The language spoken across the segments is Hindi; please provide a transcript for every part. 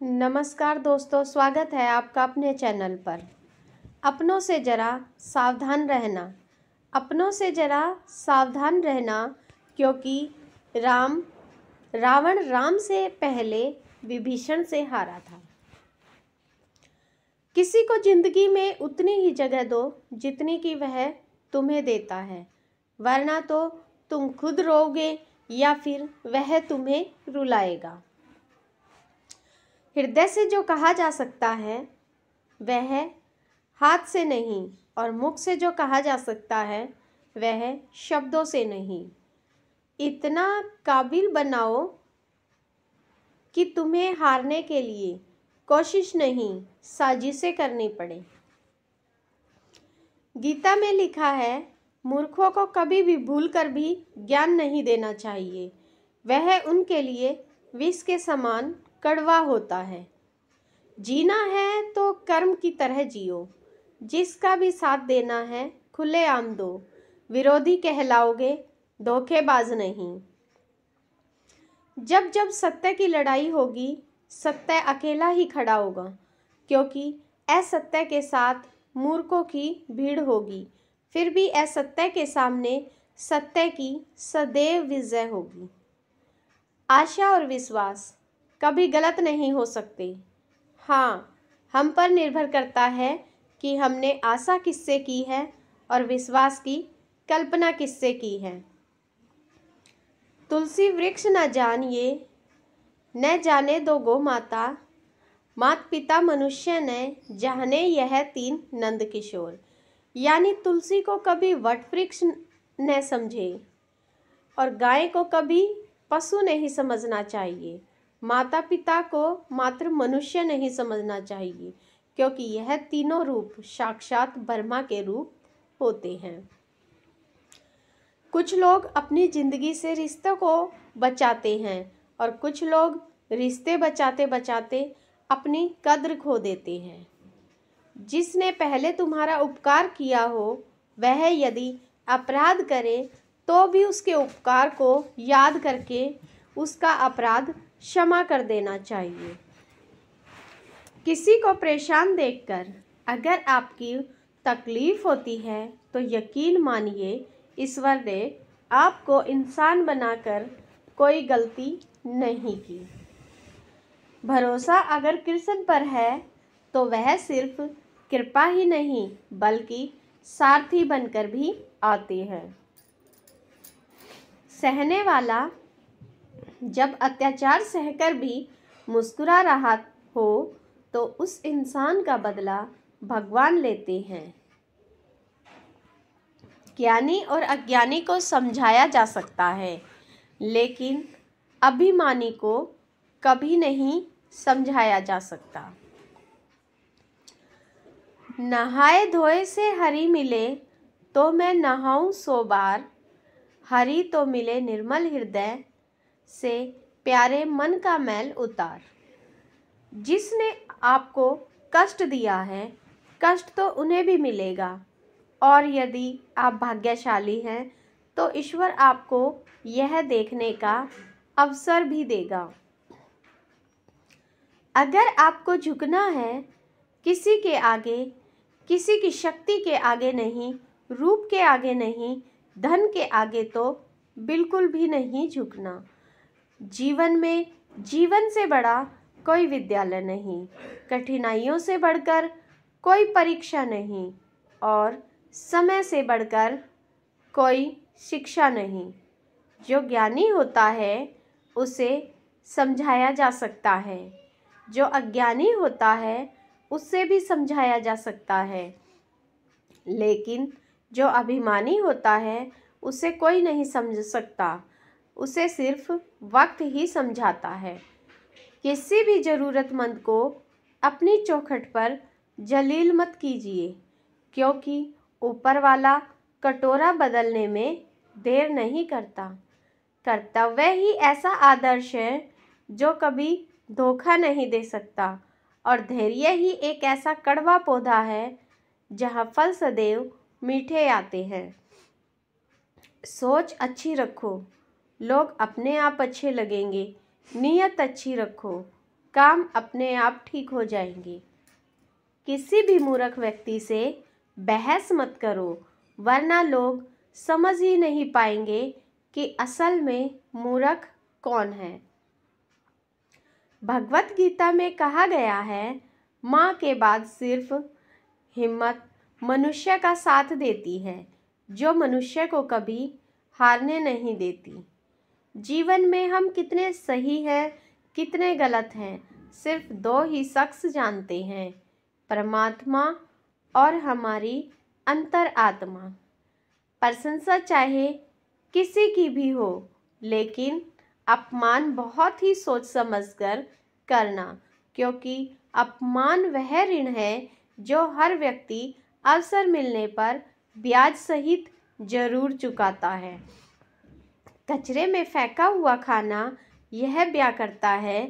नमस्कार दोस्तों, स्वागत है आपका अपने चैनल पर। अपनों से ज़रा सावधान रहना, अपनों से ज़रा सावधान रहना, क्योंकि रावण राम से पहले विभीषण से हारा था। किसी को जिंदगी में उतनी ही जगह दो जितनी कि वह तुम्हें देता है, वरना तो तुम खुद रोओगे या फिर वह तुम्हें रुलाएगा। हृदय से जो कहा जा सकता है वह हाथ से नहीं, और मुख से जो कहा जा सकता है वह शब्दों से नहीं। इतना काबिल बनाओ कि तुम्हें हारने के लिए कोशिश नहीं, साजिशें करनी पड़े। गीता में लिखा है, मूर्खों को कभी भी भूल कर भी ज्ञान नहीं देना चाहिए, वह उनके लिए विष के समान कड़वा होता है। जीना है तो कर्म की तरह जियो, जिसका भी साथ देना है खुलेआम दो, विरोधी कहलाओगे, धोखेबाज नहीं। जब जब सत्य की लड़ाई होगी, सत्य अकेला ही खड़ा होगा, क्योंकि असत्य के साथ मूर्खों की भीड़ होगी। फिर भी असत्य के सामने सत्य की सदैव विजय होगी। आशा और विश्वास कभी गलत नहीं हो सकते। हाँ, हम पर निर्भर करता है कि हमने आशा किससे की है और विश्वास की कल्पना किससे की है। तुलसी वृक्ष न जानिए, न जाने दो गो माता, मात पिता मनुष्य ने जाने यह तीन नंद किशोर। यानी तुलसी को कभी वट वृक्ष न समझे और गाय को कभी पशु नहीं समझना चाहिए, माता पिता को मात्र मनुष्य नहीं समझना चाहिए, क्योंकि यह तीनों रूप साक्षात ब्रह्मा के रूप होते हैं। कुछ लोग अपनी जिंदगी से रिश्तों को बचाते हैं और कुछ लोग रिश्ते बचाते बचाते अपनी कद्र खो देते हैं। जिसने पहले तुम्हारा उपकार किया हो वह यदि अपराध करे तो भी उसके उपकार को याद करके उसका अपराध क्षमा कर देना चाहिए। किसी को परेशान देखकर अगर आपकी तकलीफ होती है तो यकीन मानिए ईश्वर ने आपको इंसान बनाकर कोई गलती नहीं की। भरोसा अगर कृष्ण पर है तो वह सिर्फ कृपा ही नहीं बल्कि सारथी बनकर भी आते हैं। सहने वाला जब अत्याचार सहकर भी मुस्कुरा रहा हो तो उस इंसान का बदला भगवान लेते हैं। ज्ञानी और अज्ञानी को समझाया जा सकता है, लेकिन अभिमानी को कभी नहीं समझाया जा सकता। नहाए धोए से हरि मिले तो मैं नहाऊं 100 बार, हरि तो मिले निर्मल हृदय से, प्यारे मन का मैल उतार। जिसने आपको कष्ट दिया है, कष्ट तो उन्हें भी मिलेगा, और यदि आप भाग्यशाली हैं तो ईश्वर आपको यह देखने का अवसर भी देगा। अगर आपको झुकना है किसी के आगे, किसी की शक्ति के आगे नहीं, रूप के आगे नहीं, धन के आगे, तो बिल्कुल भी नहीं झुकना। जीवन में जीवन से बड़ा कोई विद्यालय नहीं, कठिनाइयों से बढ़कर कोई परीक्षा नहीं, और समय से बढ़कर कोई शिक्षा नहीं। जो ज्ञानी होता है उसे समझाया जा सकता है, जो अज्ञानी होता है उससे भी समझाया जा सकता है, लेकिन जो अभिमानी होता है उसे कोई नहीं समझ सकता, उसे सिर्फ वक्त ही समझाता है। किसी भी ज़रूरतमंद को अपनी चौखट पर जलील मत कीजिए, क्योंकि ऊपर वाला कटोरा बदलने में देर नहीं करता। कर्तव्य ही ऐसा आदर्श है जो कभी धोखा नहीं दे सकता, और धैर्य ही एक ऐसा कड़वा पौधा है जहाँ फल सदैव मीठे आते हैं। सोच अच्छी रखो, लोग अपने आप अच्छे लगेंगे। नीयत अच्छी रखो, काम अपने आप ठीक हो जाएंगे। किसी भी मूर्ख व्यक्ति से बहस मत करो, वरना लोग समझ ही नहीं पाएंगे कि असल में मूर्ख कौन है। भगवत गीता में कहा गया है, माँ के बाद सिर्फ हिम्मत मनुष्य का साथ देती है, जो मनुष्य को कभी हारने नहीं देती। जीवन में हम कितने सही हैं, कितने गलत हैं, सिर्फ दो ही शख्स जानते हैं, परमात्मा और हमारी अंतरात्मा। प्रशंसा चाहे किसी की भी हो, लेकिन अपमान बहुत ही सोच समझकर करना, क्योंकि अपमान वह ऋण है जो हर व्यक्ति अवसर मिलने पर ब्याज सहित जरूर चुकाता है। कचरे में फेंका हुआ खाना यह बयां करता है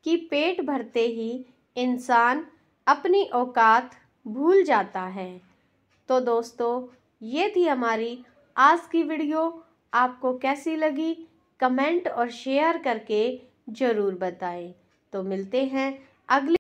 कि पेट भरते ही इंसान अपनी औकात भूल जाता है। तो दोस्तों, ये थी हमारी आज की वीडियो। आपको कैसी लगी कमेंट और शेयर करके ज़रूर बताएं। तो मिलते हैं अगले